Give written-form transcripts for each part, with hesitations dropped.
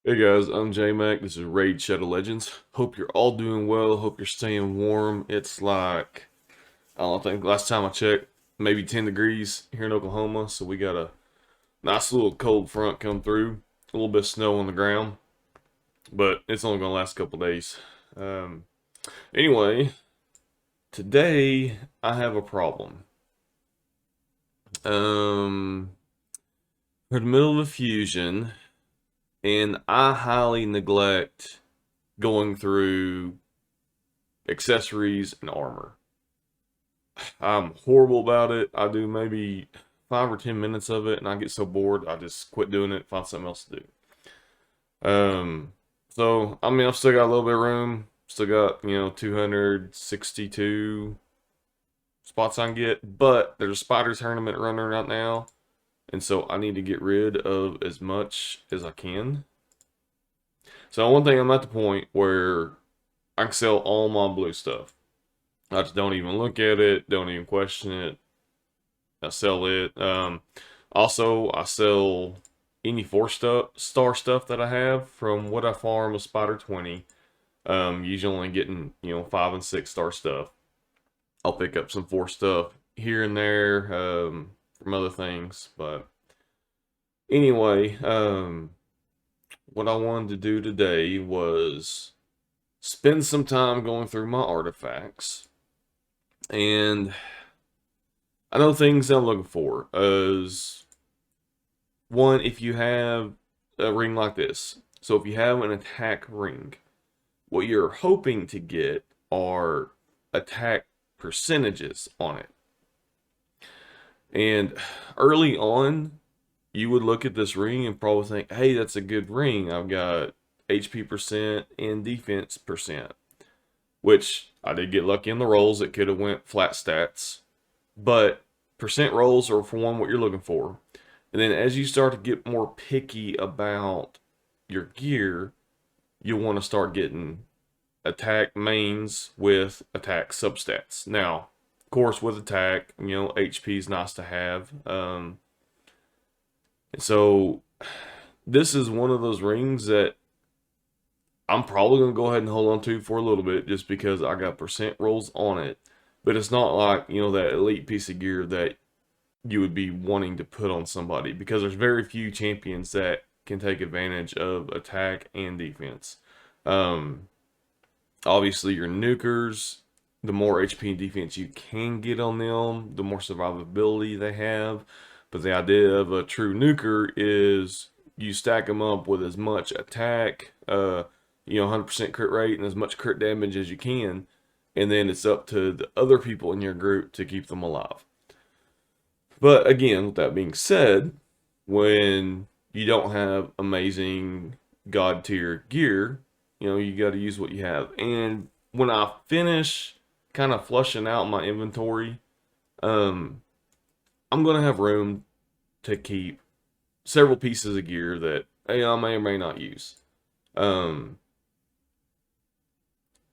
Hey guys, I'm J-Mac. This is Raid Shadow Legends. Hope you're all doing well. Hope you're staying warm. It's like, I don't think last time I checked, maybe 10 degrees here in Oklahoma. So we got a nice little cold front come through. A little bit of snow on the ground, but it's only going to last a couple days. Um, anyway, today I have a problem. Um, we're in the middle of a fusion, and I highly neglect going through accessories and armor. I'm horrible about it. I do maybe 5 or 10 minutes of it, and I get so bored, I just quit doing it, find something else to do. So I mean, I've still got a little bit of room. Still got 262 spots I can get, but there's a spider tournament running right now, and so I need to get rid of as much as I can. So one thing, I'm at the point where I can sell all my blue stuff. I just don't even look at it, don't even question it. I sell it. Also, I sell any star stuff that I have from what I farm with Spider 20. Usually only getting 5 and 6 star stuff. I'll pick up some 4 stuff here and there from other things, but anyway, what I wanted to do today was spend some time going through my artifacts, and I know things I'm looking for is one, if you have a ring like this. So if you have an attack ring, what you're hoping to get are attack percentages on it. And early on, you would look at this ring and probably think, hey, that's a good ring. I've got HP percent and defense percent, which I did get lucky in the rolls. It could have went flat stats, but percent rolls are for one what you're looking for. And then as you start to get more picky about your gear, you'll want to start getting attack mains with attack substats. Now, of course, with attack, HP is nice to have. So this is one of those rings that I'm probably going to go ahead and hold on to for a little bit just because I got percent rolls on it. But it's not like, that elite piece of gear that you would be wanting to put on somebody because there's very few champions that can take advantage of attack and defense. Obviously, your nukers, the more HP and defense you can get on them, the more survivability they have. But the idea of a true nuker is you stack them up with as much attack, 100% crit rate, and as much crit damage as you can. And then it's up to the other people in your group to keep them alive. But again, with that being said, when you don't have amazing god tier gear, you got to use what you have. And when I finish kind of flushing out my inventory, I'm going to have room to keep several pieces of gear that I may or may not use.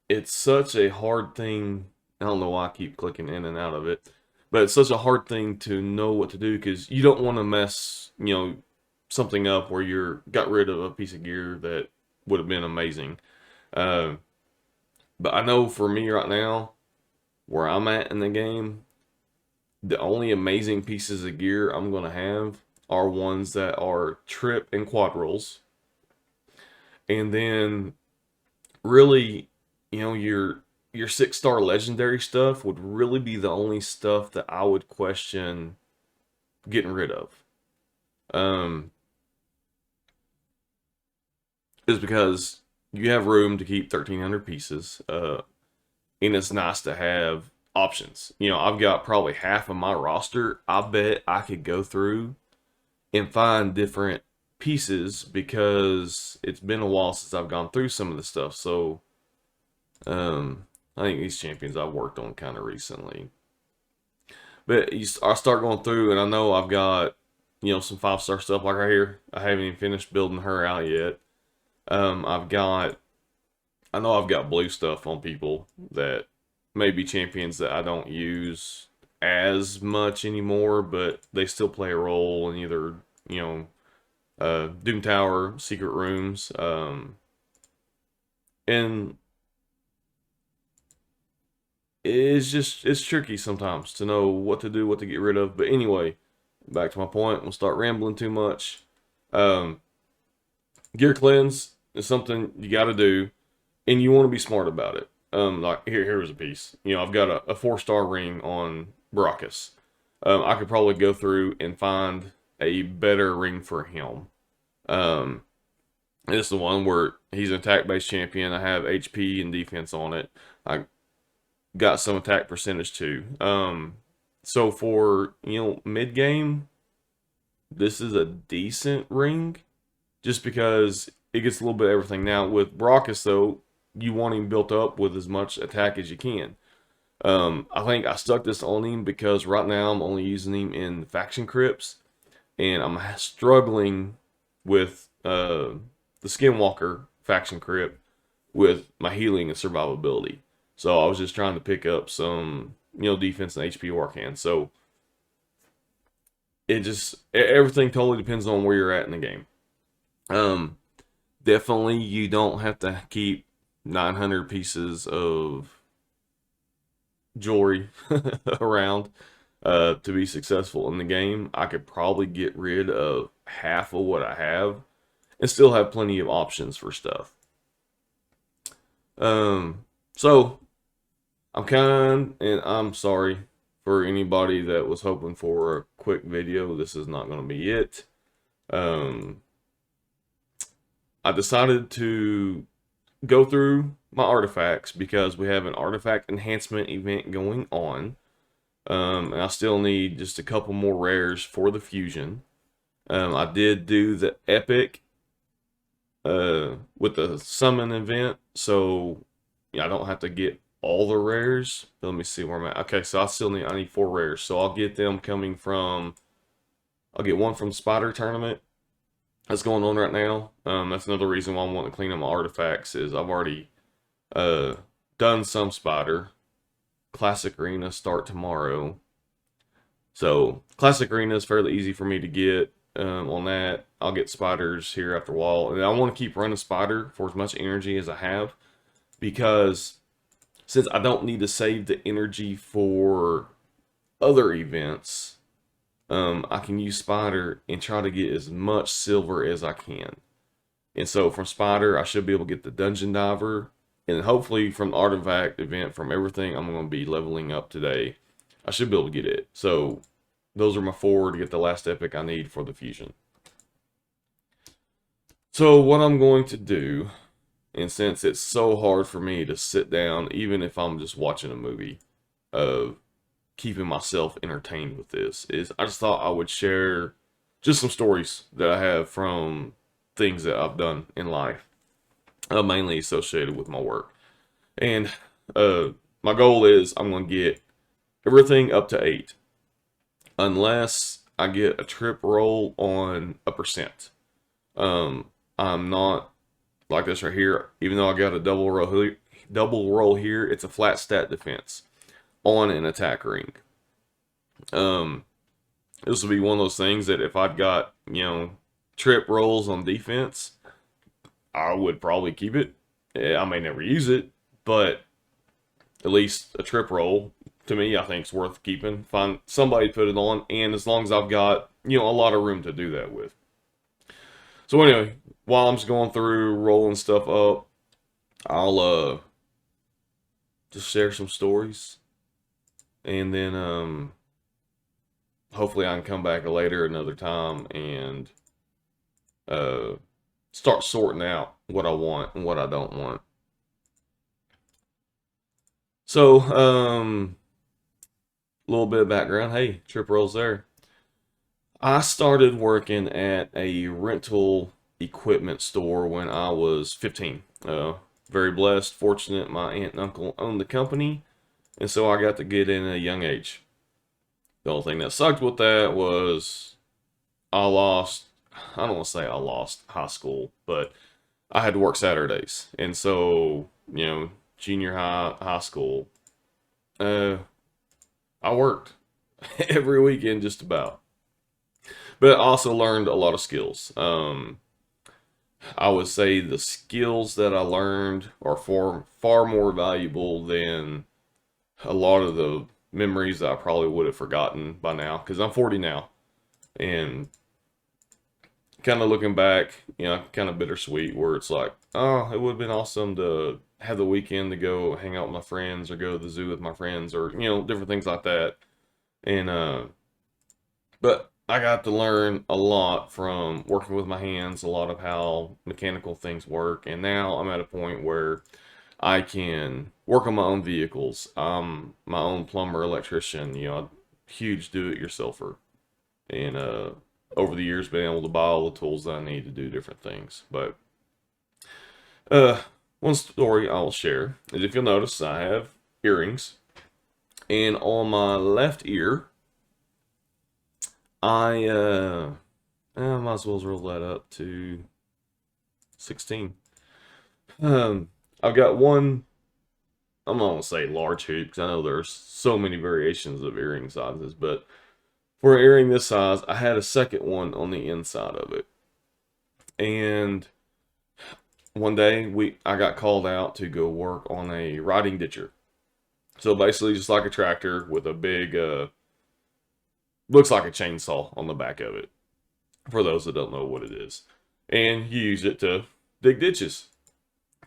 It's such a hard thing. I don't know why I keep clicking in and out of it, but it's such a hard thing to know what to do because you don't want to mess, something up where you're got rid of a piece of gear that would have been amazing. Uh, but I know for me right now, where I'm at in the game, the only amazing pieces of gear I'm going to have are ones that are trip and quad rolls. And then really, your 6 star legendary stuff would really be the only stuff that I would question getting rid of. Um, is because you have room to keep 1,300 pieces, and it's nice to have options. I've got probably half of my roster. I bet I could go through and find different pieces because it's been a while since I've gone through some of the stuff. So, I think these champions I've worked on kind of recently. But I start going through, and I know I've got, some 5 star stuff like right here. I haven't even finished building her out yet. I know I've got blue stuff on people that may be champions that I don't use as much anymore, but they still play a role in either, Doom Tower, secret rooms, and it's tricky sometimes to know what to do, what to get rid of. But anyway, back to my point. We'll start rambling too much. Um, Gear cleanse is something you got to do, and you want to be smart about it. Like here's a piece. I've got a 4-star ring on Baracus. I could probably go through and find a better ring for him. This is the one where he's an attack-based champion. I have HP and defense on it. I got some attack percentage too. So for mid game, this is a decent ring, just because it gets a little bit of everything. Now with Brockus though, you want him built up with as much attack as you can. I think I stuck this on him because right now I'm only using him in faction crypts, and I'm struggling with the Skinwalker faction crypt with my healing and survivability. So I was just trying to pick up some, defense and HP Arcan. So everything totally depends on where you're at in the game. Definitely you don't have to keep 900 pieces of jewelry around to be successful in the game. I could probably get rid of half of what I have and still have plenty of options for stuff. So and I'm sorry for anybody that was hoping for a quick video. This is not going to be it. I decided to go through my artifacts because we have an artifact enhancement event going on. And I still need just a couple more rares for the fusion. I did do the epic with the summon event, so I don't have to get all the rares. Let me see where I'm at. Okay, so I need 4 rares, so I'll get them coming from. I'll get one from Spider Tournament that's going on right now. That's another reason why I want to clean up my artifacts is I've already done some Spider. Classic Arena start tomorrow, so Classic Arena is fairly easy for me to get. On that, I'll get spiders here after a while, and I want to keep running Spider for as much energy as I have, because since I don't need to save the energy for other events, I can use Spider and try to get as much silver as I can. And so from Spider, I should be able to get the Dungeon Diver, and hopefully from the Artifact event, from everything I'm going to be leveling up today, I should be able to get it. So those are my 4 to get the last epic I need for the fusion. So what I'm going to do, and since it's so hard for me to sit down, even if I'm just watching a movie, of keeping myself entertained with this, is I just thought I would share just some stories that I have from things that I've done in life, mainly associated with my work. And my goal is I'm going to get everything up to 8. Unless I get a trip roll on a percent. I'm not like this right here. Even though I got a double roll here, it's a flat stat defense on an attack ring. This will be one of those things that if I'd got, trip rolls on defense, I would probably keep it. I may never use it, but at least a trip roll, to me, I think it's worth keeping. Find somebody to put it on, and as long as I've got, a lot of room to do that with. So anyway, while I'm just going through rolling stuff up, I'll just share some stories, and then hopefully I can come back later another time and start sorting out what I want and what I don't want. So a little bit of background. Hey, Trip Rolls there. I started working at a rental equipment store when I was 15. Very blessed, fortunate. My aunt and uncle owned the company, and so I got to get in at a young age. The only thing that sucked with that was I don't want to say I lost high school, but I had to work Saturdays. And so, junior high school, I worked every weekend just about. But I also learned a lot of skills. I would say the skills that I learned are far more valuable than a lot of the memories that I probably would have forgotten by now. Because I'm 40 now, and kind of looking back, kind of bittersweet. Where it's like, oh, it would have been awesome to have the weekend to go hang out with my friends or go to the zoo with my friends or different things like that. And but I got to learn a lot from working with my hands, a lot of how mechanical things work. And now I'm at a point where I can work on my own vehicles. I'm my own plumber, electrician, huge do-it-yourselfer. And over the years, been able to buy all the tools that I need to do different things. But uh, one story I will share is if you'll notice, I have earrings. And on my left ear, I might as well roll that up to 16. I've got one, I'm not gonna say large hoop because I know there's so many variations of earring sizes, but for an earring this size, I had a second one on the inside of it. And one day I got called out to go work on a riding ditcher. So basically just like a tractor with a big looks like a chainsaw on the back of it, for those that don't know what it is. And you use it to dig ditches,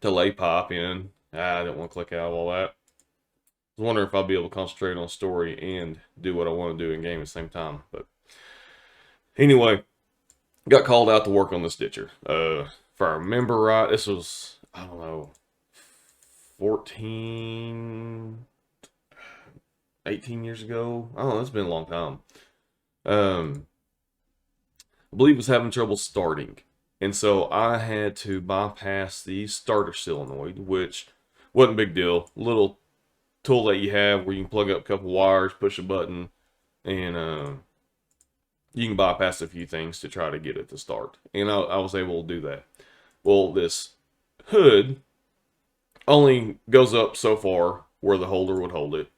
to lay pipe in. I didn't want to click out of all that. I was wondering if I'll be able to concentrate on a story and do what I want to do in game at the same time. But anyway, got called out to work on this ditcher. If I remember right, this was, I don't know, 14, 18 years ago. I don't know, it's been a long time. I believe was having trouble starting. And so I had to bypass the starter solenoid, which wasn't a big deal. Little tool that you have where you can plug up a couple wires, push a button, and you can bypass a few things to try to get it to start. And I was able to do that. Well, this hood only goes up so far where the holder would hold it.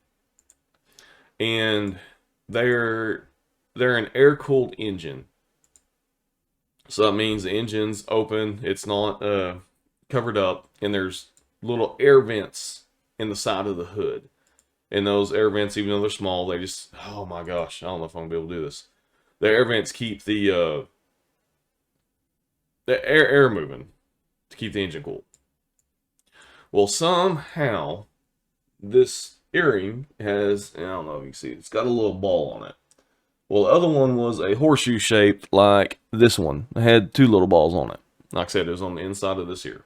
And they're an air-cooled engine. So that means the engine's open, it's not covered up, and there's little air vents in the side of the hood. And those air vents, even though they're small, they just, oh my gosh, I don't know if I'm gonna be able to do this. The air vents keep the air moving to keep the engine cool. Well, somehow this earring has, I don't know if you can see, it's got a little ball on it. Well, the other one was a horseshoe shaped like this one. It had two little balls on it. Like I said, it was on the inside of this ear.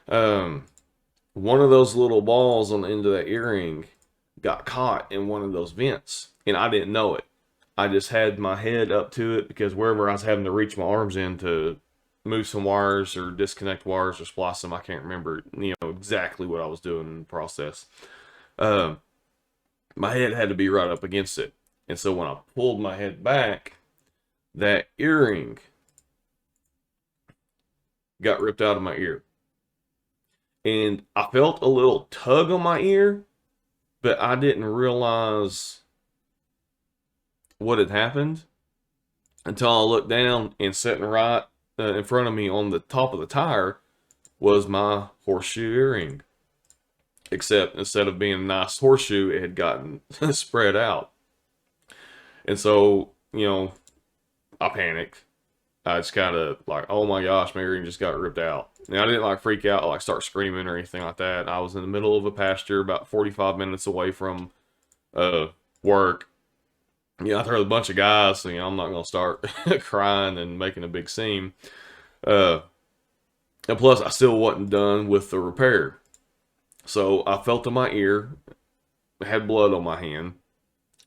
One of those little balls on the end of that earring got caught in one of those vents, and I didn't know it. I just had my head up to it because wherever I was having to reach my arms in to move some wires or disconnect wires or splice them, I can't remember, exactly what I was doing in the process. My head had to be right up against it. And so when I pulled my head back, that earring got ripped out of my ear. And I felt a little tug on my ear, but I didn't realize what had happened until I looked down, and sitting right in front of me on the top of the tire was my horseshoe earring. Except instead of being a nice horseshoe, it had gotten spread out. And so, I panicked. I just kind of like, oh my gosh, my earring just got ripped out. And I didn't freak out, start screaming or anything like that. I was in the middle of a pasture about 45 minutes away from work. I throw a bunch of guys, so I'm not going to start crying and making a big scene. And plus, I still wasn't done with the repair. So I felt in my ear, had blood on my hand.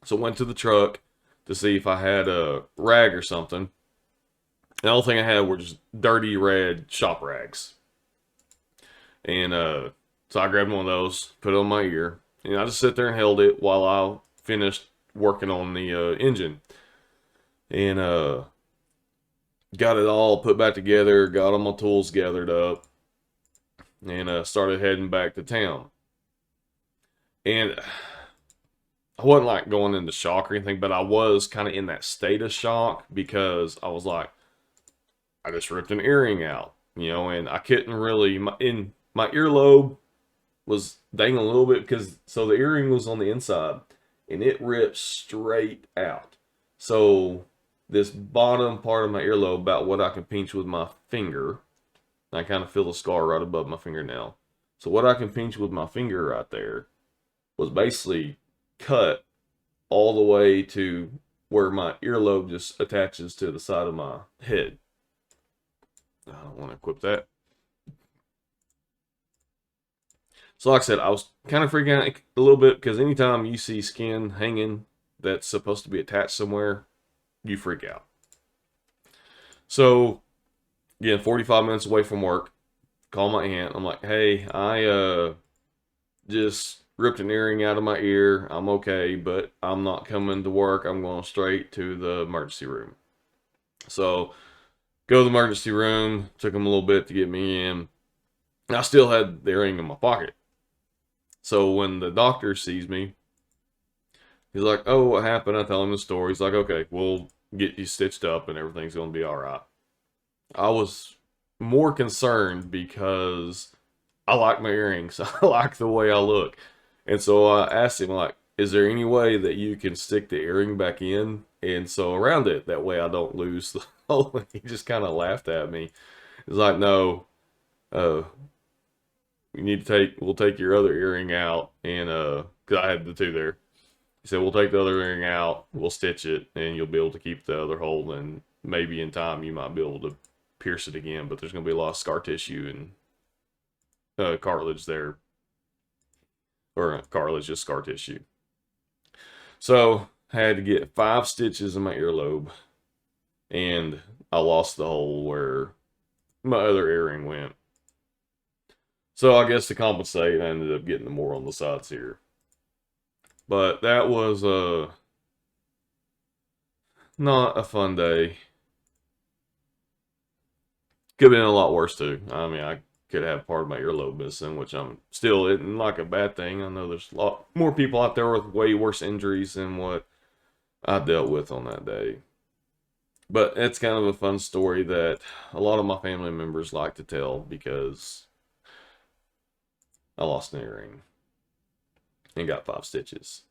So I went to the truck to see if I had a rag or something. The only thing I had were just dirty red shop rags. And so I grabbed one of those, put it on my ear, and I just sit there and held it while I finished working on the engine. And got it all put back together, got all my tools gathered up, and started heading back to town. And I wasn't like going into shock or anything, but I was kind of in that state of shock because I was like, I just ripped an earring out, and I couldn't really, my earlobe was dangling a little bit because, so the earring was on the inside and it ripped straight out. So this bottom part of my earlobe, about what I can pinch with my finger, I kind of feel the scar right above my fingernail. So what I can pinch with my finger right there was basically cut all the way to where my earlobe just attaches to the side of my head. I don't want to equip that. So like I said, I was kind of freaking out a little bit because anytime you see skin hanging that's supposed to be attached somewhere, you freak out. So again, 45 minutes away from work, call my aunt. I'm like, hey, I just ripped an earring out of my ear. I'm okay, but I'm not coming to work. I'm going straight to the emergency room. So go to the emergency room. Took them a little bit to get me in. I still had the earring in my pocket. So when the doctor sees me, he's like, oh, what happened? I tell him the story. He's like, okay, we'll get you stitched up and everything's going to be all right. I was more concerned because I like my earrings. I like the way I look. And so I asked him, like, is there any way that you can stick the earring back in and so around it? That way I don't lose the hole. He just kind of laughed at me. He's like, no, uh, we'll take your other earring out. And, cause I had the two there. He said, we'll take the other earring out, we'll stitch it, and you'll be able to keep the other hole. And maybe in time you might be able to pierce it again, but there's going to be a lot of scar tissue and cartilage there. Or cartilage, just scar tissue. So I had to get 5 stitches in my earlobe, and I lost the hole where my other earring went. So I guess to compensate, I ended up getting more on the sides here. But that was not a fun day. Could have been a lot worse too. I mean, I could have part of my earlobe missing, which I'm still isn't like a bad thing. I know there's a lot more people out there with way worse injuries than what I dealt with on that day. But it's kind of a fun story that a lot of my family members like to tell because I lost an earring and got 5 stitches.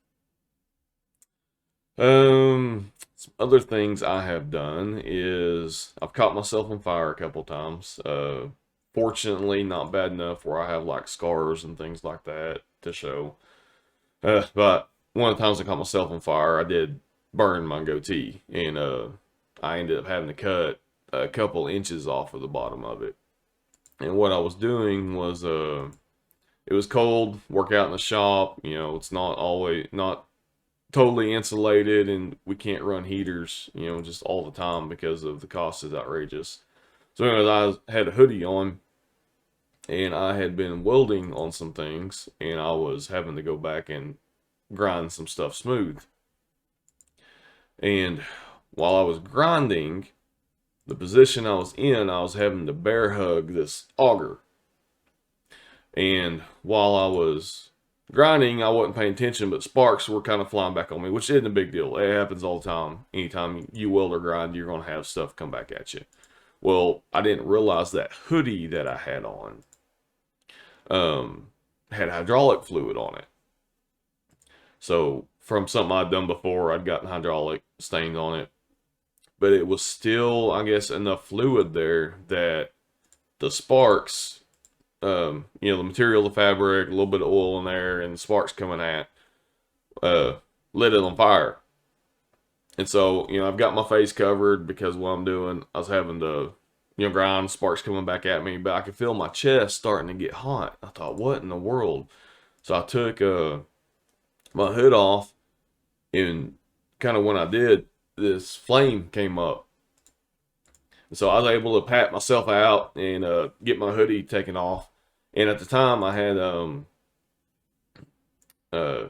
Some other things I have done is I've caught myself on fire a couple times. Fortunately, not bad enough where I have like scars and things like that to show. But one of the times I caught myself on fire, I did burn my goatee, and I ended up having to cut a couple inches off of the bottom of it. And what I was doing was, it was cold, work out in the shop. It's not totally insulated, and we can't run heaters, just all the time because of the cost is outrageous. So anyways, I had a hoodie on, and I had been welding on some things, and I was having to go back and grind some stuff smooth. And while I was grinding, the position I was in, I was having to bear hug this auger. And while I was grinding, I wasn't paying attention, but sparks were kind of flying back on me, which isn't a big deal. It happens all the time. Anytime you weld or grind, you're going to have stuff come back at you. Well, I didn't realize that hoodie that I had on had hydraulic fluid on it. So from something I'd done before, I'd gotten hydraulic stains on it. But it was still, I guess, enough fluid there that the sparks, the material, the fabric, a little bit of oil in there, and the sparks coming at, lit it on fire. And so, I've got my face covered because what I'm doing, I was having to, grind, sparks coming back at me, but I could feel my chest starting to get hot. I thought, what in the world? So I took my hood off, and kind of when I did, this flame came up. So I was able to pat myself out and get my hoodie taken off. And at the time, I had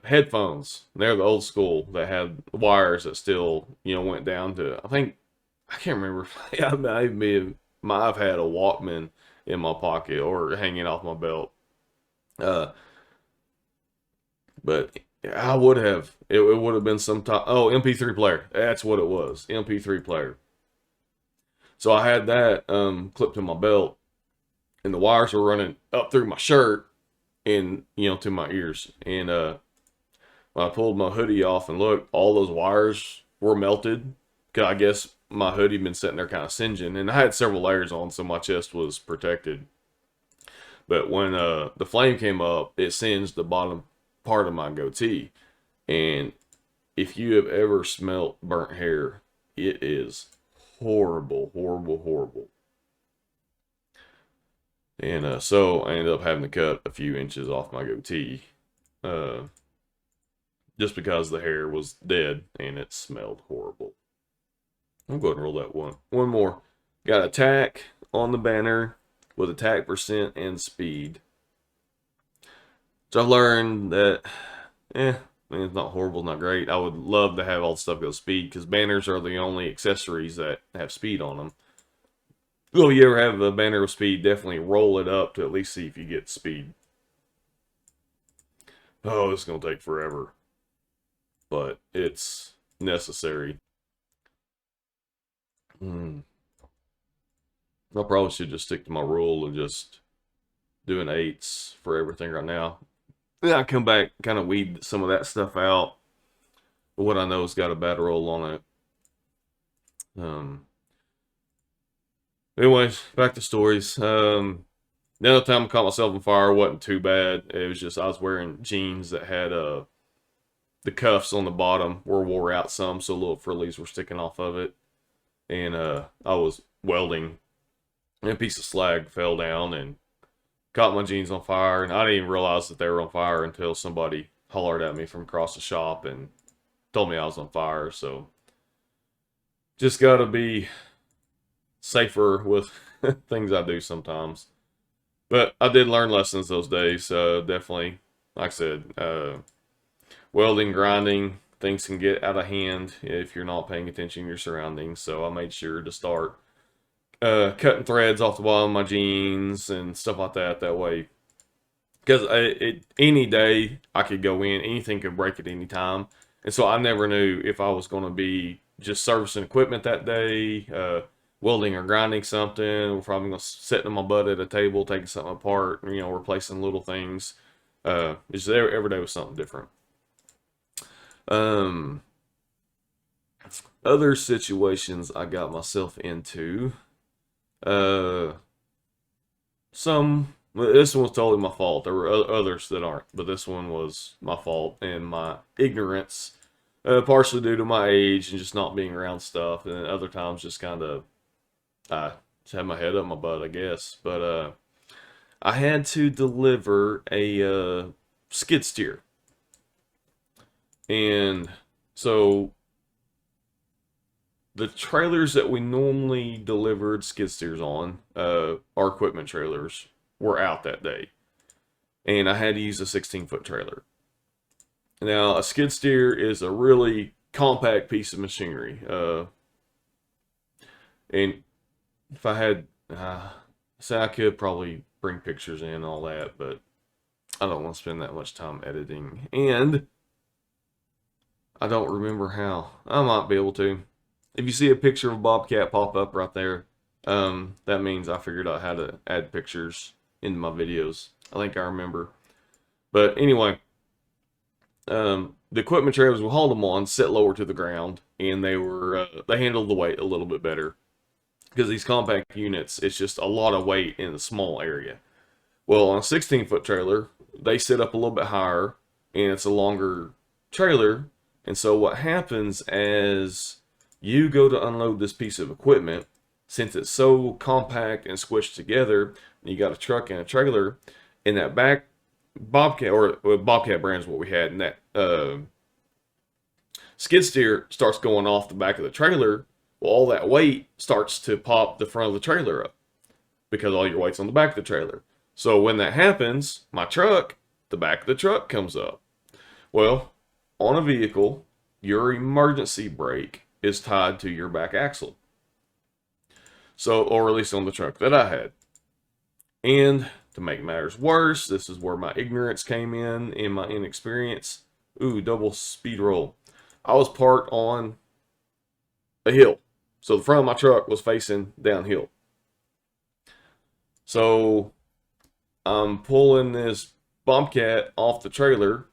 headphones. They're the old school that had wires that still, went down to, I can't remember. I've had a Walkman in my pocket or hanging off my belt. But I would have. It would have been some type. Oh, MP3 player. That's what it was. MP3 player. So I had that clipped to my belt, and the wires were running up through my shirt and to my ears. And when I pulled my hoodie off and looked, all those wires were melted. Cause I guess my hoodie had been sitting there kind of singeing, and I had several layers on, so my chest was protected. But when the flame came up, it singed the bottom part of my goatee. And if you have ever smelt burnt hair, it is horrible, horrible, horrible. And so I ended up having to cut a few inches off my goatee. Uh, just because the hair was dead and it smelled horrible. I'm going to roll that one. One more. Got attack on the banner with attack percent and speed. So I learned that, I mean, it's not horrible, not great. I would love to have all the stuff go speed because banners are the only accessories that have speed on them. Well, if you ever have a banner with speed, definitely roll it up to at least see if you get speed. Oh, it's going to take forever. But it's necessary. I probably should just stick to my rule and just doing 8s for everything right now. Then I come back, kind of weed some of that stuff out. But what I know has got a bad roll on it. Anyways, back to stories. The other time I caught myself on fire wasn't too bad. It was just I was wearing jeans that had the cuffs on the bottom were wore out some, so little frillies were sticking off of it. And I was welding, and a piece of slag fell down and caught my jeans on fire. And I didn't even realize that they were on fire until somebody hollered at me from across the shop and told me I was on fire. So just got to be safer with things I do sometimes. But I did learn lessons those days. Definitely, like I said, welding, grinding, things can get out of hand if you're not paying attention to your surroundings. So I made sure to start cutting threads off the bottom of my jeans and stuff like that. That way, because any day I could go in, anything could break at any time. And so I never knew if I was going to be just servicing equipment that day, welding or grinding something, or if I'm going to sit in my butt at a table, taking something apart, replacing little things. Just every day was something different. Other situations I got myself into. This one was totally my fault. There were others that aren't, but this one was my fault and my ignorance, partially due to my age and just not being around stuff, and other times just kind of I just had my head up my butt, I guess. But I had to deliver a skid steer, and so the trailers that we normally delivered skid steers on, our equipment trailers, were out that day. And I had to use a 16-foot trailer. Now, a skid steer is a really compact piece of machinery. And if I had, say I could probably bring pictures in and all that, but I don't want to spend that much time editing. And I don't remember how. I might be able to. If you see a picture of a bobcat pop up right there, that means I figured out how to add pictures into my videos. I think I remember. But anyway, the equipment trailers, we hauled them on, set lower to the ground, and they handled the weight a little bit better. Because these compact units, it's just a lot of weight in a small area. Well, on a 16-foot trailer, they sit up a little bit higher, and it's a longer trailer. And so what happens as you go to unload this piece of equipment, since it's so compact and squished together, you got a truck and a trailer, and that back Bobcat, or Bobcat brand is what we had, and that skid steer starts going off the back of the trailer. Well, all that weight starts to pop the front of the trailer up because all your weight's on the back of the trailer. So when that happens, my truck, the back of the truck comes up. Well, on a vehicle, your emergency brake is tied to your back axle. So, or at least on the truck that I had. And to make matters worse, this is where my ignorance came in and my inexperience. Ooh, double speed roll. I was parked on a hill. So the front of my truck was facing downhill. So I'm pulling this Bobcat off the trailer.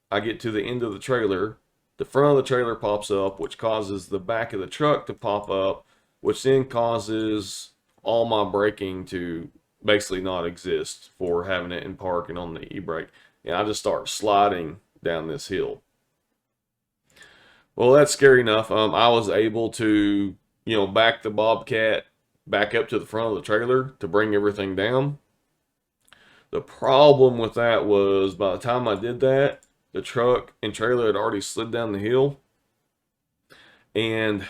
I get to the end of the trailer. The front of the trailer pops up, which causes the back of the truck to pop up, which then causes all my braking to basically not exist for having it in park and on the e-brake. And I just start sliding down this hill. Well, that's scary enough. I was able to, back the Bobcat back up to the front of the trailer to bring everything down. The problem with that was by the time I did that, the truck and trailer had already slid down the hill, and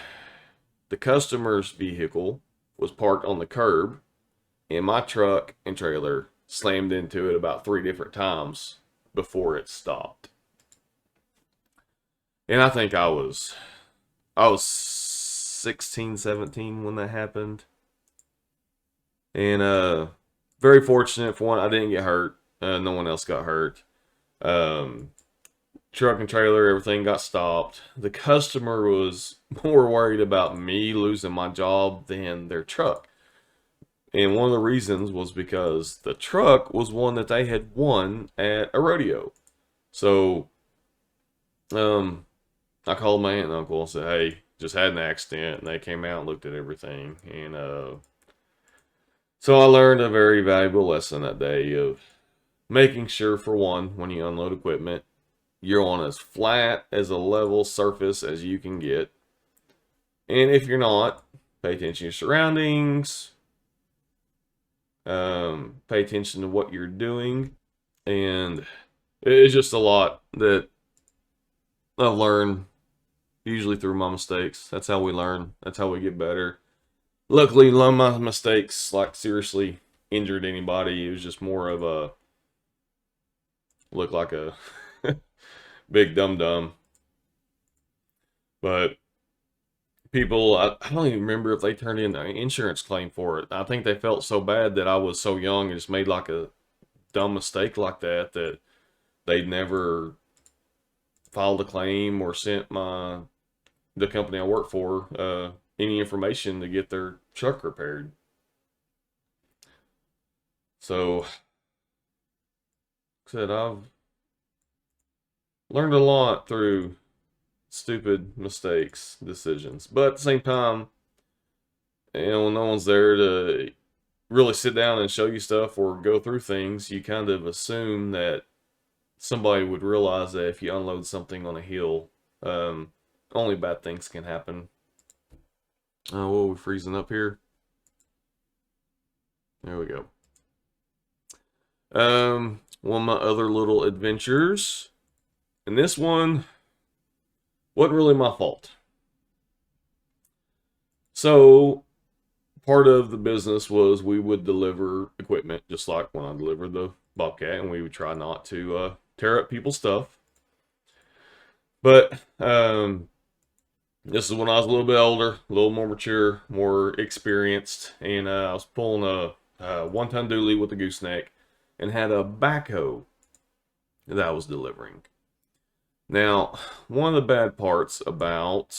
the customer's vehicle was parked on the curb, and my truck and trailer slammed into it about 3 different times before it stopped. And I think I was 16, 17 when that happened. And very fortunate for one, I didn't get hurt. No one else got hurt. Um, Truck and trailer, everything got stopped. The customer was more worried about me losing my job than their truck. And one of the reasons was because the truck was one that they had won at a rodeo. So, I called my aunt and uncle and said, hey, just had an accident. And they came out and looked at everything. And so I learned a very valuable lesson that day of making sure, for one, when you unload equipment, you're on as flat as a level surface as you can get. And if you're not, pay attention to your surroundings. Pay attention to what you're doing. And it's just a lot that I've learned, usually through my mistakes. That's how we learn. That's how we get better. Luckily, none of my mistakes, like, seriously injured anybody. It was just more of a, look like a big dum-dum. But people, I don't even remember if they turned in an insurance claim for it. I think they felt so bad that I was so young and just made like a dumb mistake like that that they'd never filed a claim or sent the company I work for any information to get their truck repaired. So, like I said, I've learned a lot through stupid mistakes, decisions. But at the same time, no one's there to really sit down and show you stuff or go through things. You kind of assume that somebody would realize that if you unload something on a hill, only bad things can happen. What are we freezing up here? There we go. One of my other little adventures, and this one wasn't really my fault. So, part of the business was we would deliver equipment, just like when I delivered the Bobcat, and we would try not to tear up people's stuff. But this is when I was a little bit older, a little more mature, more experienced, and I was pulling a 1-ton dually with a gooseneck and had a backhoe that I was delivering. Now, one of the bad parts about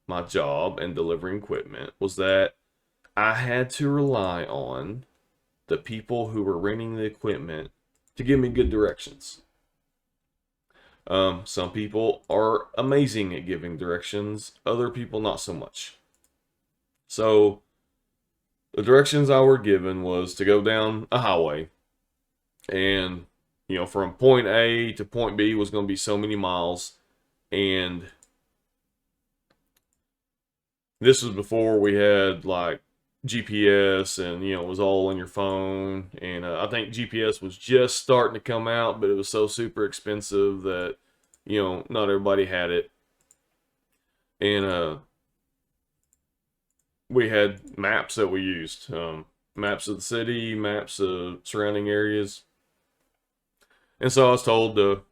my job and delivering equipment was that I had to rely on the people who were renting the equipment to give me good directions. Some people are amazing at giving directions, other people not so much. So, the directions I were given was to go down a highway, and from point A to point B was going to be so many miles, and this was before we had like GPS and it was all on your phone, and I think GPS was just starting to come out, but it was so super expensive that not everybody had it. And we had maps that we used, maps of the city, maps of surrounding areas. And so I was told to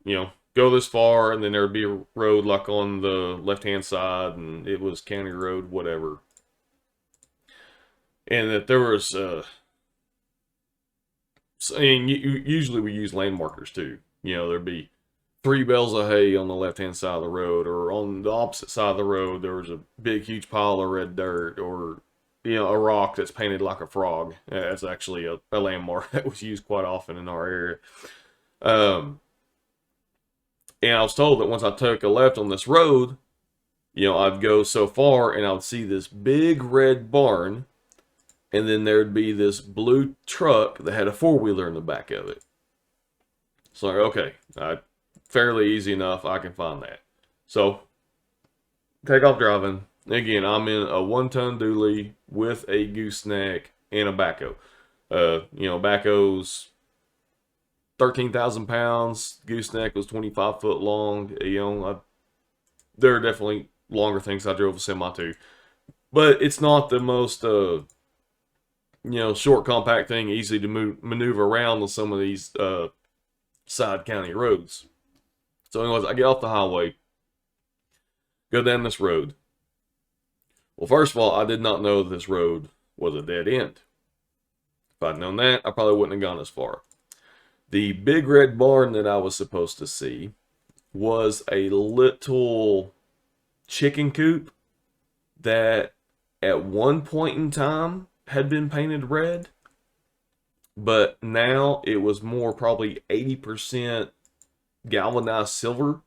go this far, and then there would be a road like on the left hand side, and it was county road, whatever. And that there was and usually we use land markers too. There'd be three bales of hay on the left hand side of the road, or on the opposite side of the road there was a big huge pile of red dirt, or a rock that's painted like a frog. That's actually a landmark that was used quite often in our area. um, and I was told that once I took a left on this road, I'd go so far and I would see this big red barn, and then there'd be this blue truck that had a four-wheeler in the back of it. So, okay, fairly easy enough, I can find that. So, take off driving. Again, I'm in a 1-ton dually with a gooseneck and a backhoe. Backhoe's 13,000 pounds. Gooseneck was 25 foot long. There are definitely longer things I drove a semi to, but it's not the most short, compact thing, easy to maneuver around on some of these side county roads. So anyways, I get off the highway, go down this road. Well, first of all, I did not know this road was a dead end. If I'd known that, I probably wouldn't have gone as far. The big red barn that I was supposed to see was a little chicken coop that at one point in time had been painted red, but now it was more probably 80% galvanized silver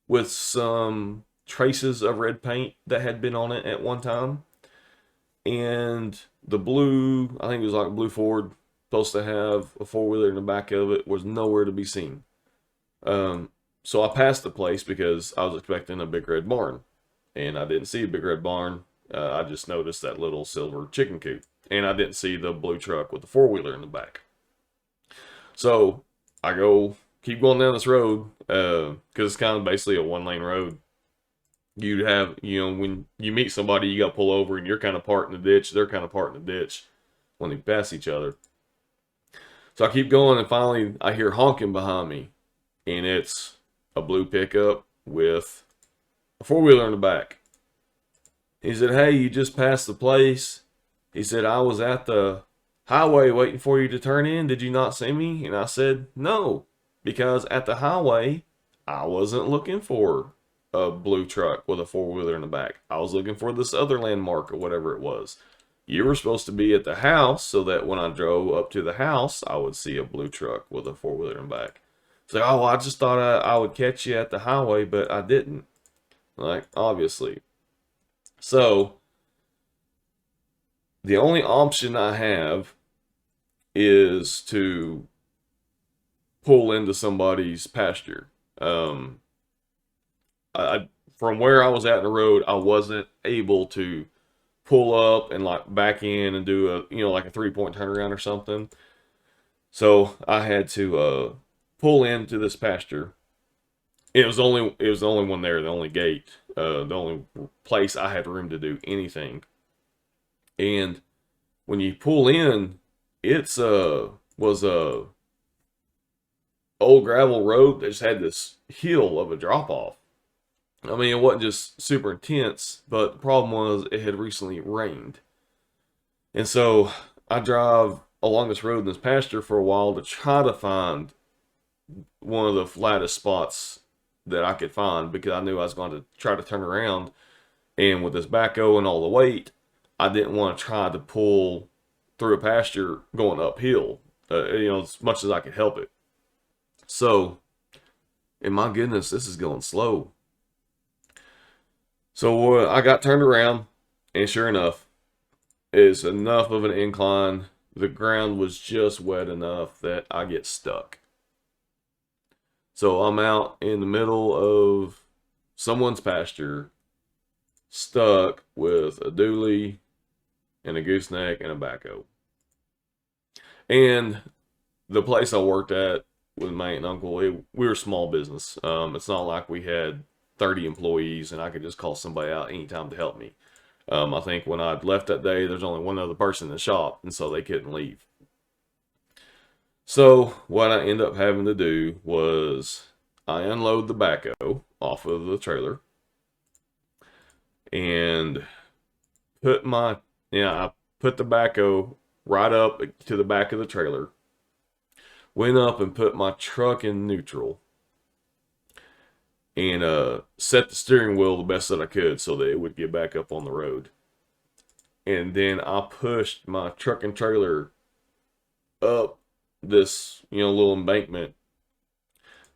with some traces of red paint that had been on it at one time. And the blue, I think it was like a blue Ford, supposed to have a four-wheeler in the back of it, was nowhere to be seen. So I passed the place because I was expecting a big red barn, and I didn't see a big red barn. I just noticed that little silver chicken coop, and I didn't see the blue truck with the four-wheeler in the back. So I keep going down this road, because it's kind of basically a one-lane road. You'd have, when you meet somebody, you got to pull over, and you're kind of parked in the ditch, they're kind of parked in the ditch when they pass each other. So I keep going, and finally I hear honking behind me, and it's a blue pickup with a four-wheeler in the back. He said, "Hey, you just passed the place." He said, "I was at the highway waiting for you to turn in. Did you not see me?" And I said, "No, because at the highway, I wasn't looking for a blue truck with a four-wheeler in the back. I was looking for this other landmark or whatever it was. You were supposed to be at the house so that when I drove up to the house, I would see a blue truck with a four-wheeler in the back." So, "Oh, I just thought I would catch you at the highway, but I didn't." Like, obviously. So, the only option I have is to pull into somebody's pasture. From where I was at in the road, I wasn't able to pull up and like back in and do like a 3-point turnaround or something. So I had to pull into this pasture. It was the only one there, the only gate, the only place I had room to do anything. And when you pull in, it's was a old gravel road that just had this hill of a drop off. I mean, it wasn't just super intense, but the problem was it had recently rained. And so I drive along this road in this pasture for a while to try to find one of the flattest spots that I could find, because I knew I was going to try to turn around. And with this backhoe and all the weight, I didn't want to try to pull through a pasture going uphill, as much as I could help it. So, and my goodness, this is going slow. So I got turned around, and sure enough, it's enough of an incline. The ground was just wet enough that I get stuck. So I'm out in the middle of someone's pasture, stuck with a dually and a gooseneck and a backhoe. And the place I worked at with my aunt and uncle, we were a small business. It's not like we had 30 employees and I could just call somebody out anytime to help me. I think when I left that day, there's only one other person in the shop, and so they couldn't leave. So what I end up having to do was I unload the backhoe off of the trailer and I put the backhoe right up to the back of the trailer, went up and put my truck in neutral, and set the steering wheel the best that I could so that it would get back up on the road. And then I pushed my truck and trailer up this, little embankment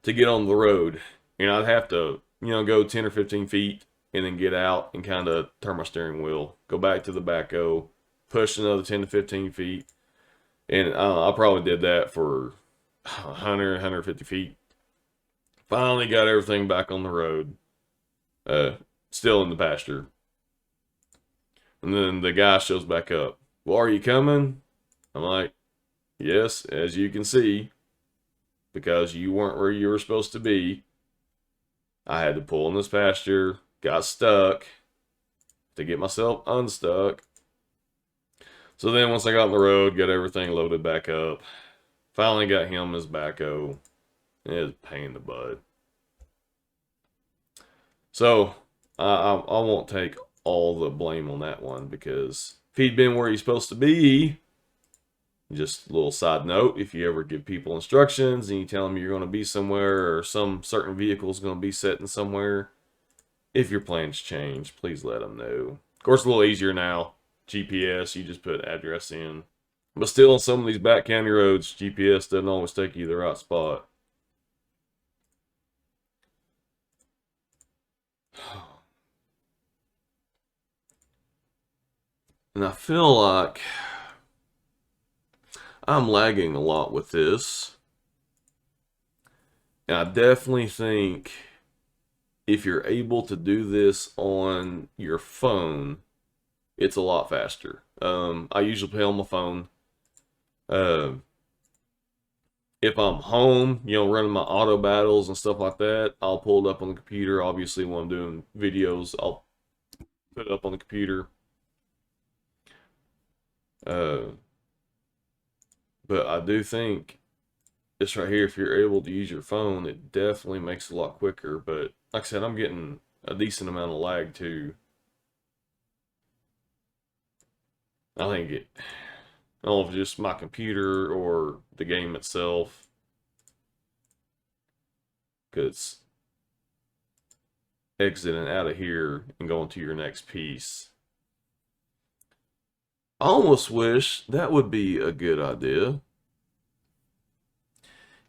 to get on the road. And I'd have to, go 10 or 15 feet and then get out and kind of turn my steering wheel, go back to the backhoe, push another 10 to 15 feet. And I probably did that for 100, 150 feet. Finally got everything back on the road, still in the pasture. And then the guy shows back up. Well, are you coming? I'm like, yes, as you can see, because you weren't where you were supposed to be. I had to pull in this pasture, got stuck to get myself unstuck. So then once I got on the road, got everything loaded back up, finally got him his backhoe. It was a pain in the butt. So I won't take all the blame on that one, because if he'd been where he's supposed to be, just a little side note, if you ever give people instructions and you tell them you're going to be somewhere or some certain vehicle is going to be sitting somewhere, if your plans change, please let them know. Of course, a little easier now. GPS, you just put address in. But still, on some of these back county roads, GPS doesn't always take you to the right spot. And I feel like I'm lagging a lot with this. And I definitely think if you're able to do this on your phone, it's a lot faster. I usually play on my phone. If I'm home, running my auto battles and stuff like that, I'll pull it up on the computer. Obviously, when I'm doing videos, I'll put it up on the computer. But I do think this right here, if you're able to use your phone, it definitely makes it a lot quicker. But like I said, I'm getting a decent amount of lag too. I think I don't know if it's just my computer or the game itself, because exiting out of here and going to your next piece. I almost wish that would be a good idea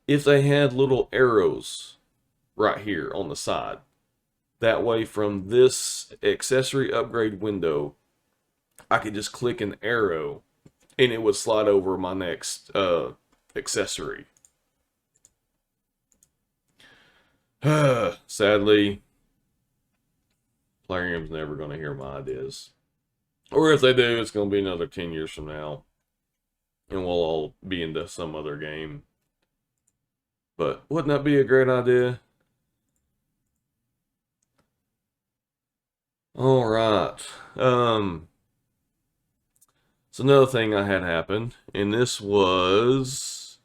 if they had little arrows right here on the side. That way, from this accessory upgrade window, I could just click an arrow and it would slide over my next accessory. Sadly, Plarium's never going to hear my ideas. Or if they do, it's going to be another 10 years from now. And we'll all be into some other game. But wouldn't that be a great idea? Alright. So another thing I had happen, and this is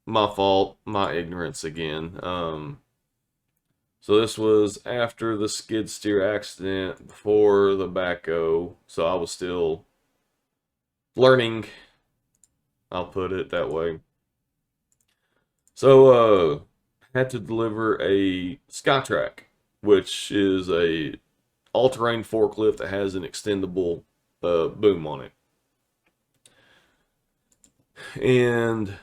my fault, my ignorance again. So this was after the skid steer accident, before the backhoe, so I was still learning, I'll put it that way. So had to deliver a SkyTrack, which is a all-terrain forklift that has an extendable boom on it. And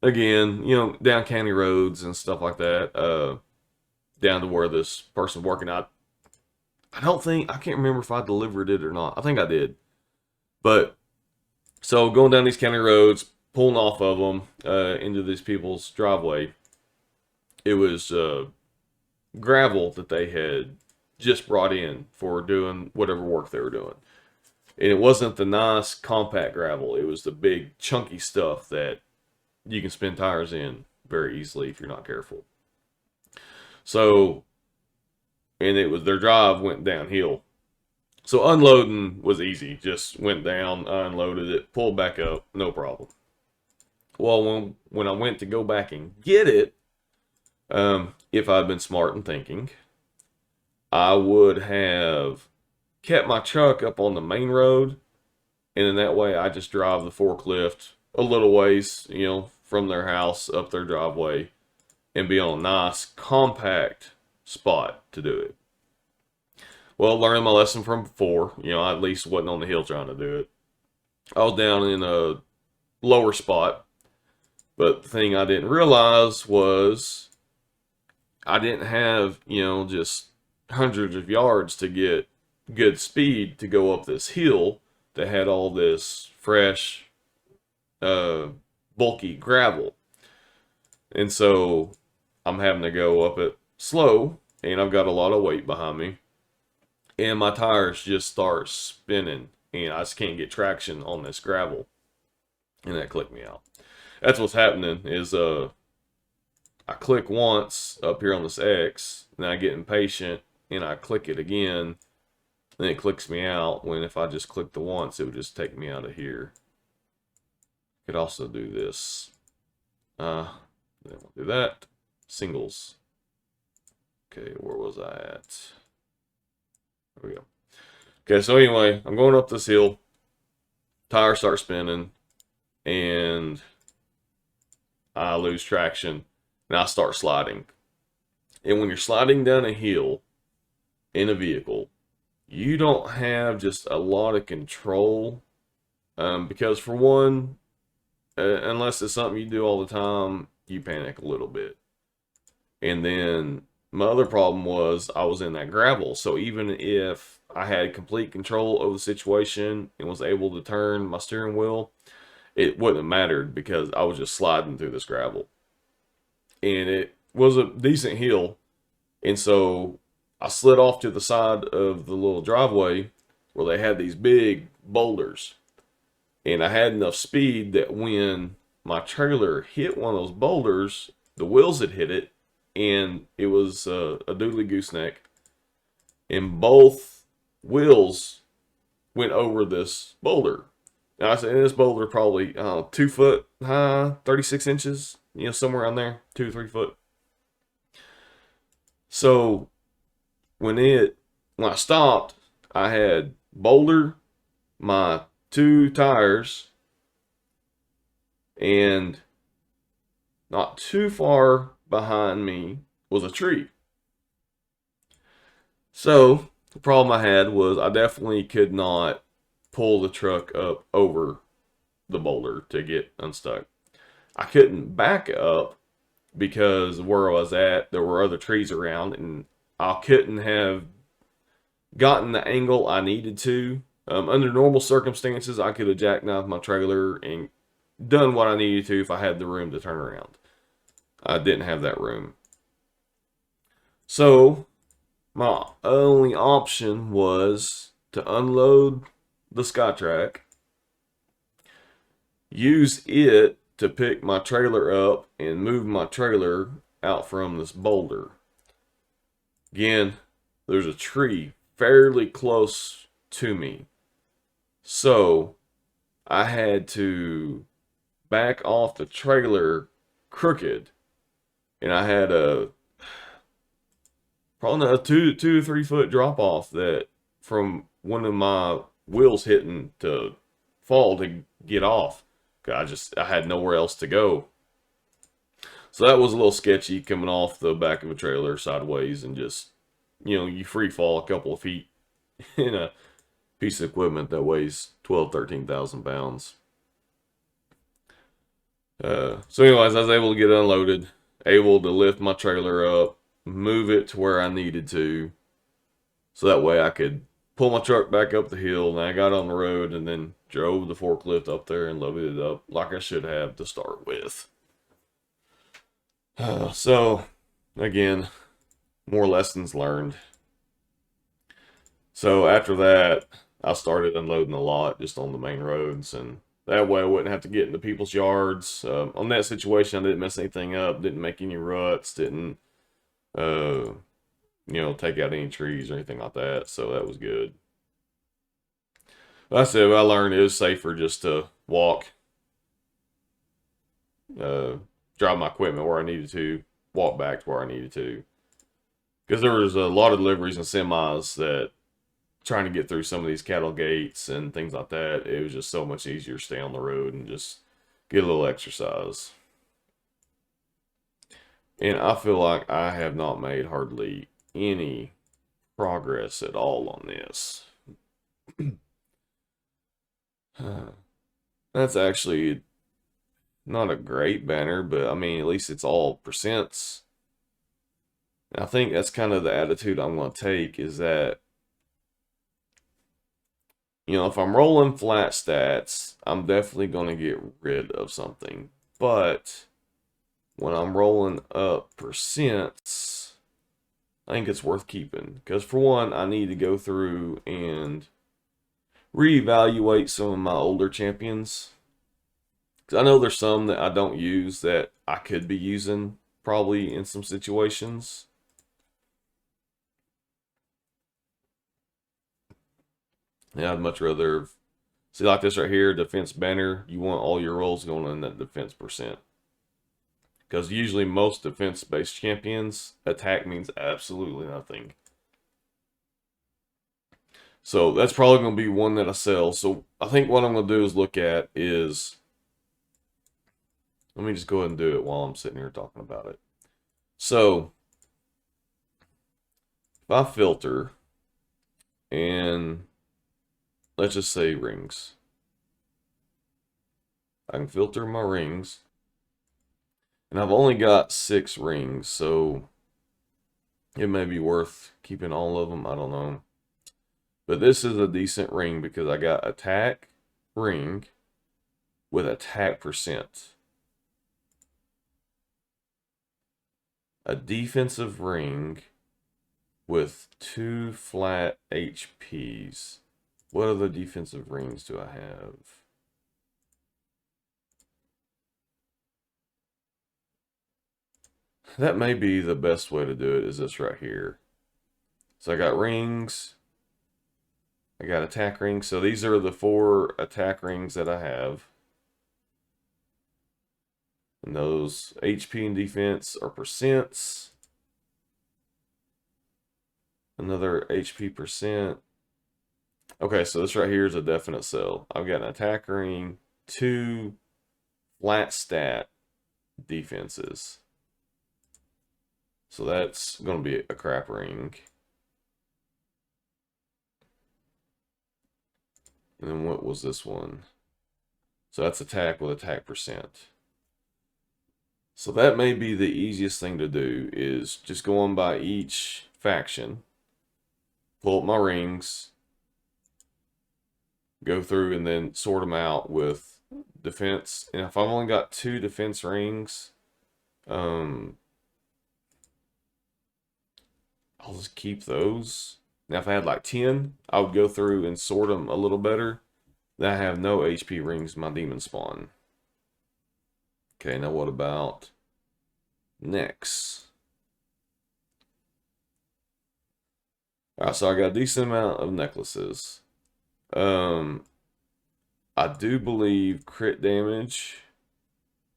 again, down county roads and stuff like that, down to where this person working out. I can't remember if I delivered it or not. I think I did. But so going down these county roads, pulling off of them into these people's driveway, it was gravel that they had just brought in for doing whatever work they were doing. And it wasn't the nice compact gravel. It was the big chunky stuff that you can spin tires in very easily if you're not careful. So, and their drive went downhill. So unloading was easy. Just went down, unloaded it, pulled back up, no problem. Well, when I went to go back and get it, if I'd been smart and thinking, I would have kept my truck up on the main road, and in that way I just drive the forklift a little ways, from their house up their driveway, and be on a nice, compact spot to do it. Well, learning my lesson from before, I at least wasn't on the hill trying to do it. I was down in a lower spot, but the thing I didn't realize was I didn't have, just hundreds of yards to get good speed to go up this hill that had all this fresh, bulky gravel. And so I'm having to go up it slow, and I've got a lot of weight behind me. And my tires just start spinning, and I just can't get traction on this gravel. And that clicked me out. That's what's happening is I click once up here on this X, and I get impatient, and I click it again, and it clicks me out, when if I just click the once, it would just take me out of here. Could also do this. Then we'll do that. Singles. Okay, where was I at? There we go. Okay, so anyway, I'm going up this hill. Tires start spinning, and I lose traction, and I start sliding. And when you're sliding down a hill in a vehicle, you don't have just a lot of control, because for one, unless it's something you do all the time, you panic a little bit. And then my other problem was I was in that gravel, so even if I had complete control over the situation and was able to turn my steering wheel, it wouldn't have mattered because I was just sliding through this gravel. And it was a decent hill, and so I slid off to the side of the little driveway where they had these big boulders. And I had enough speed that when my trailer hit one of those boulders, the wheels had hit it, and it was a doodly gooseneck, and both wheels went over this boulder. And I said, this boulder probably 2 foot high, 36 inches, somewhere around there, 2 to 3 foot. So when I stopped, I had boulder, my 2 tires, and not too far behind me was a tree. So the problem I had was I definitely could not pull the truck up over the boulder to get unstuck. I couldn't back up because where I was at, there were other trees around, and I couldn't have gotten the angle I needed to. Under normal circumstances, I could have jackknifed my trailer and done what I needed to if I had the room to turn around. I didn't have that room. So my only option was to unload the SkyTrack, use it to pick my trailer up and move my trailer out from this boulder. Again, there's a tree fairly close to me, so I had to back off the trailer crooked, and I had probably a 2 to 3 foot drop off that from one of my wheels hitting to fall to get off. I had nowhere else to go. So that was a little sketchy, coming off the back of a trailer sideways and just, you free fall a couple of feet in a piece of equipment that weighs 13,000 pounds. So anyways, I was able to get unloaded, able to lift my trailer up, move it to where I needed to, so that way I could pull my truck back up the hill, and I got on the road and then drove the forklift up there and loaded it up like I should have to start with. So again, more lessons learned. So after that, I started unloading a lot just on the main roads, and that way I wouldn't have to get into people's yards. On that situation, I didn't mess anything up, didn't make any ruts, didn't take out any trees or anything like that, so that was good. Like I said, I learned it was safer just to walk, drive my equipment where I needed to, walk back to where I needed to. Because there was a lot of deliveries and semis that, trying to get through some of these cattle gates and things like that, it was just so much easier to stay on the road and just get a little exercise. And I feel like I have not made hardly any progress at all on this. That's actually not a great banner, but I mean, at least it's all percents. And I think that's kind of the attitude I'm going to take is that, if I'm rolling flat stats, I'm definitely going to get rid of something. But when I'm rolling up percents, I think it's worth keeping. Because for one, I need to go through and reevaluate some of my older champions. Because I know there's some that I don't use that I could be using probably in some situations. Yeah, I'd much rather see like this right here, defense banner. You want all your rolls going in that defense percent. Because usually most defense-based champions, attack means absolutely nothing. So that's probably going to be one that I sell. So I think what I'm going to do is look at is, let me just go ahead and do it while I'm sitting here talking about it. So if I filter and let's just say rings, I can filter my rings. And I've only got 6 rings, so it may be worth keeping all of them. I don't know. But this is a decent ring because I got attack ring with attack percent. A defensive ring with 2 flat HPs. What other defensive rings do I have? That may be the best way to do it is this right here. So I got rings. I got attack rings. So these are the 4 attack rings that I have. And those HP and defense are percents. Another HP percent. Okay, so this right here is a definite sell. I've got an attack ring, 2 flat stat defenses. So that's going to be a crap ring. And then what was this one? So that's attack with attack percent. So that may be the easiest thing to do is just go on by each faction, pull up my rings, go through and then sort them out with defense. And if I've only got 2 defense rings, I'll just keep those. Now, if I had like 10, I would go through and sort them a little better. Then I have no HP rings in my demon spawn. Okay, now what about next? Alright, so I got a decent amount of necklaces. I do believe crit damage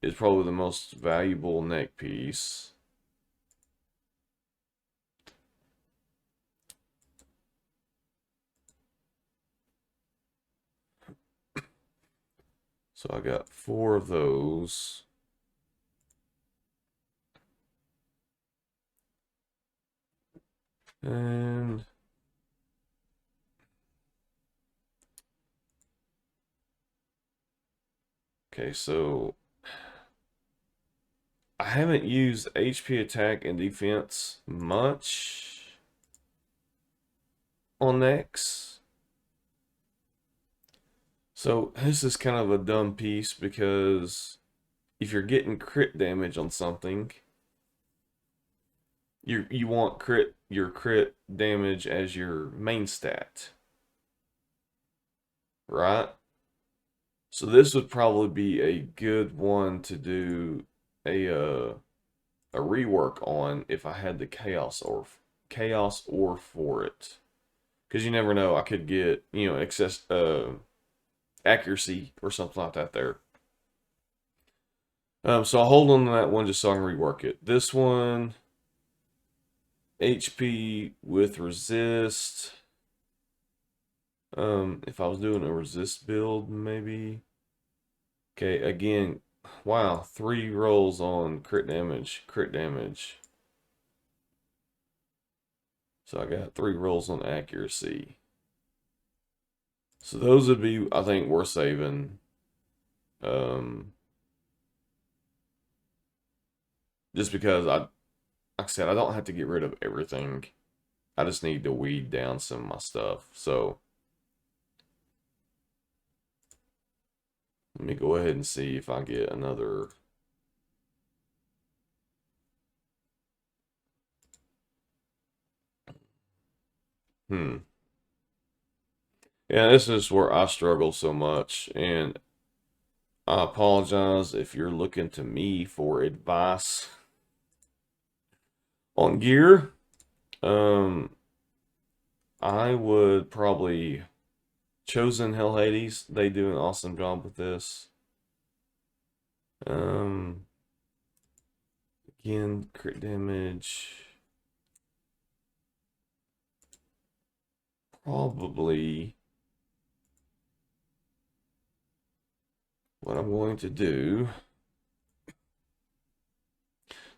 is probably the most valuable neck piece. So I got 4 of those. And okay, so I haven't used HP attack and defense much on X. So this is kind of a dumb piece because if you're getting crit damage on something, you want your crit damage as your main stat, right? So this would probably be a good one to do a rework on if I had the chaos or for it, because you never know, I could get excess accuracy or something like that there. So I'll hold on to that one just so I can rework it. This one, HP with resist. If I was doing a resist build, maybe. Okay, again, wow, 3 rolls on crit damage, crit damage. So I got 3 rolls on accuracy. So those would be, I think, worth saving. Just because like I said, I don't have to get rid of everything. I just need to weed down some of my stuff. So let me go ahead and see if I get another. Yeah, this is where I struggle so much, and I apologize if you're looking to me for advice on gear. Um, I would probably Chosen Hell Hades. They do an awesome job with this. Um, again, crit damage. Probably what I'm going to do.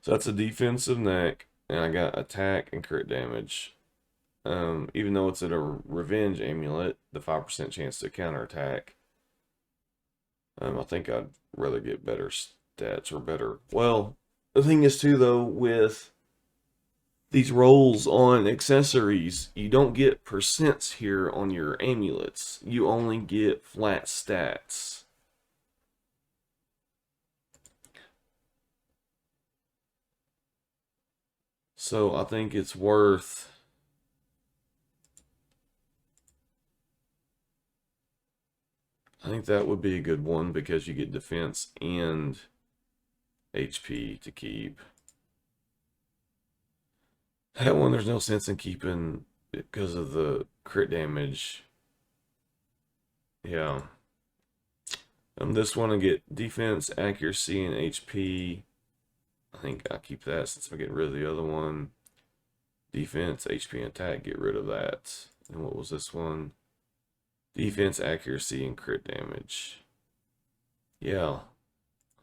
So that's a defensive neck, and I got attack and crit damage. Even though it's a revenge amulet, the 5% chance to counterattack. I think I'd rather get better stats or better. Well, the thing is too though, with these rolls on accessories, you don't get percents here on your amulets. You only get flat stats. So I think it's worth. I think that would be a good one because you get defense and HP to keep. That one, there's no sense in keeping because of the crit damage. Yeah. This one I get defense, accuracy, and HP. I think I'll keep that since I'm getting rid of the other one. Defense, HP, and attack, get rid of that. And what was this one? Defense, accuracy, and crit damage. Yeah.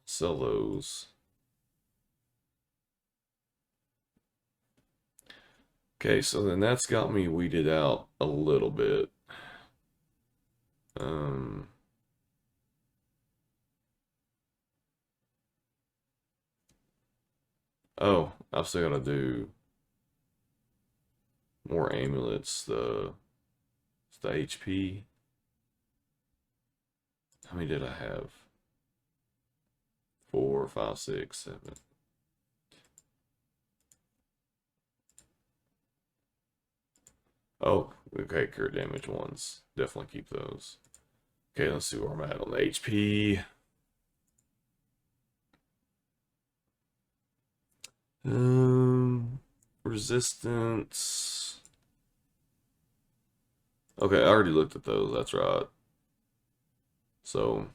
Sell those. Okay, so then that's got me weeded out a little bit. Oh, I've still got to do more amulets. The HP. How many did I have? 4, 5, 6, 7. Oh, okay, crit damage ones. Definitely keep those. Okay, let's see where I'm at on the HP. Resistance. Okay, I already looked at those. That's right. So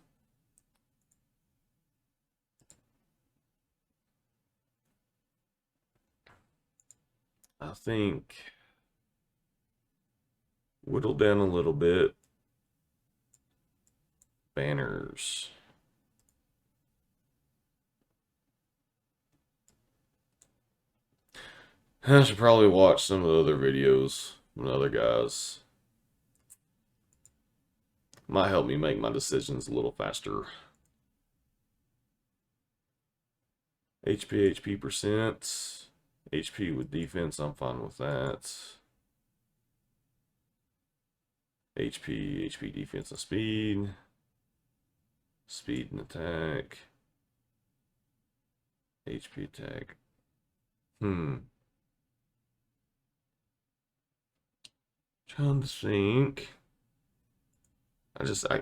I think whittle down a little bit. Banners. I should probably watch some of the other videos from other guys. Might help me make my decisions a little faster. HP percent. HP with defense, I'm fine with that. HP defense and speed. Speed and attack. HP attack. Trying to think.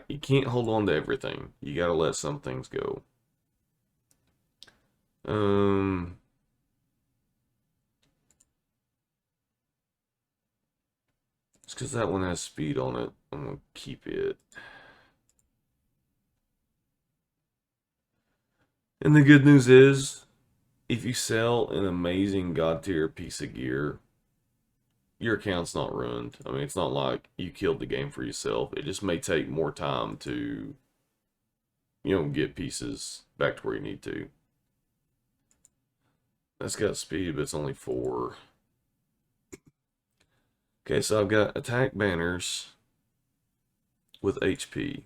You can't hold on to everything. You gotta let some things go. It's because that one has speed on it. I'm gonna keep it. And the good news is, if you sell an amazing god tier piece of gear, your account's not ruined. I mean, it's not like you killed the game for yourself. It just may take more time to you don't get pieces back to where you need to. That's got speed, but it's only 4. Okay, so I've got attack banners with HP.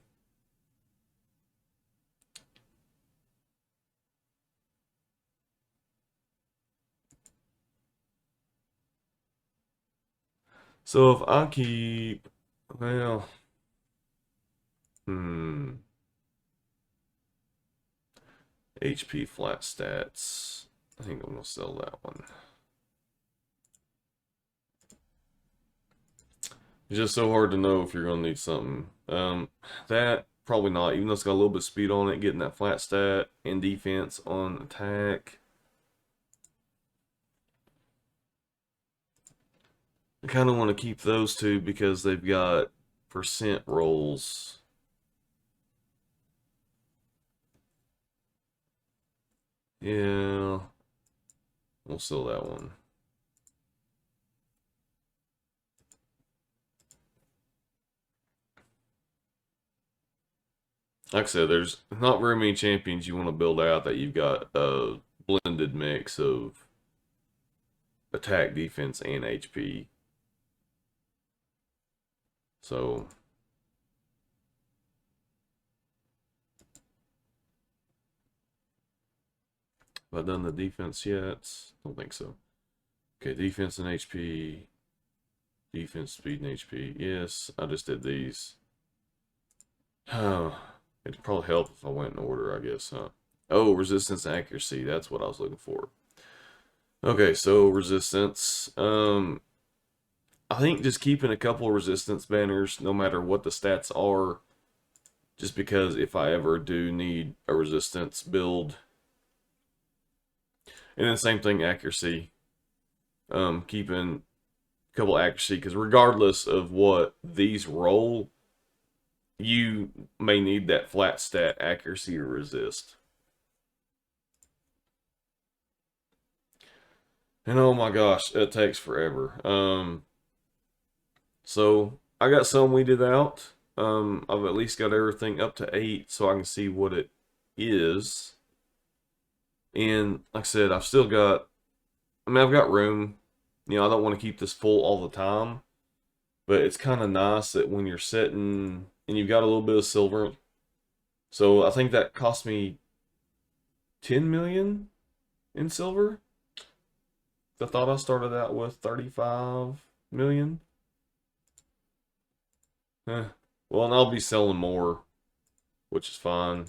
So if I keep, well, HP flat stats. I think I'm gonna sell that one. It's just so hard to know if you're gonna need something. That probably not, even though it's got a little bit of speed on it, getting that flat stat and defense on attack. I kind of want to keep those two because they've got percent rolls. Yeah, we'll sell that one. Like I said, there's not very many champions you want to build out that you've got a blended mix of attack, defense, and HP. So, have I done the defense yet? Don't think so. Okay, defense and HP. Defense, speed, and HP. Yes, I just did these. Oh, it'd probably help if I went in order, I guess, huh? Oh, resistance and accuracy. That's what I was looking for. Okay, so resistance. I think just keeping a couple resistance banners, no matter what the stats are, just because if I ever do need a resistance build. And then same thing, accuracy. Keeping a couple accuracy, because regardless of what these roll, you may need that flat stat accuracy to resist. And oh my gosh, it takes forever. So I got some weeded out. I've at least got everything up to 8 so I can see what it is. And like I said, I've still got, I mean, I've got room. You know, I don't want to keep this full all the time. But it's kind of nice that when you're sitting and you've got a little bit of silver. So I think that cost me 10 million in silver. I thought I started out with 35 million. Well, and I'll be selling more, which is fine.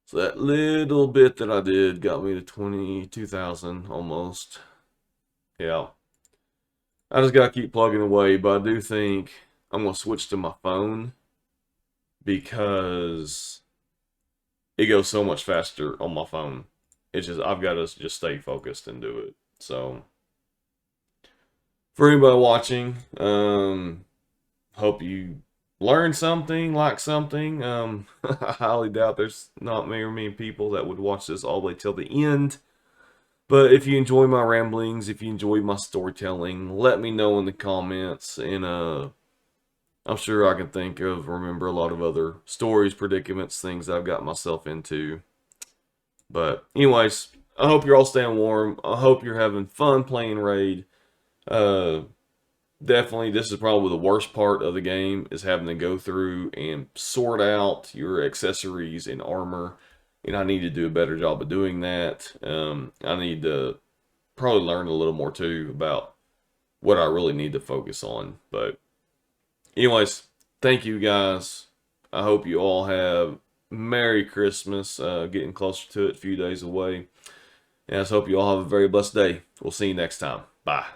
So that little bit that I did got me to 22,000 almost. Yeah. I just gotta keep plugging away, but I do think I'm gonna switch to my phone because it goes so much faster on my phone. It's just, I've got to just stay focused and do it. So, for anybody watching, hope you learned something, like something. I highly doubt there's not very many people that would watch this all the way till the end. But if you enjoy my ramblings, if you enjoy my storytelling, let me know in the comments. And I'm sure I can remember a lot of other stories, predicaments, things I've got myself into. But anyways, I hope you're all staying warm. I hope you're having fun playing Raid. Definitely, this is probably the worst part of the game, is having to go through and sort out your accessories and armor. And I need to do a better job of doing that. I need to probably learn a little more too about what I really need to focus on. But anyways, thank you guys. I hope you all have Merry Christmas. Getting closer to it, a few days away. And I just hope you all have a very blessed day. We'll see you next time. Bye.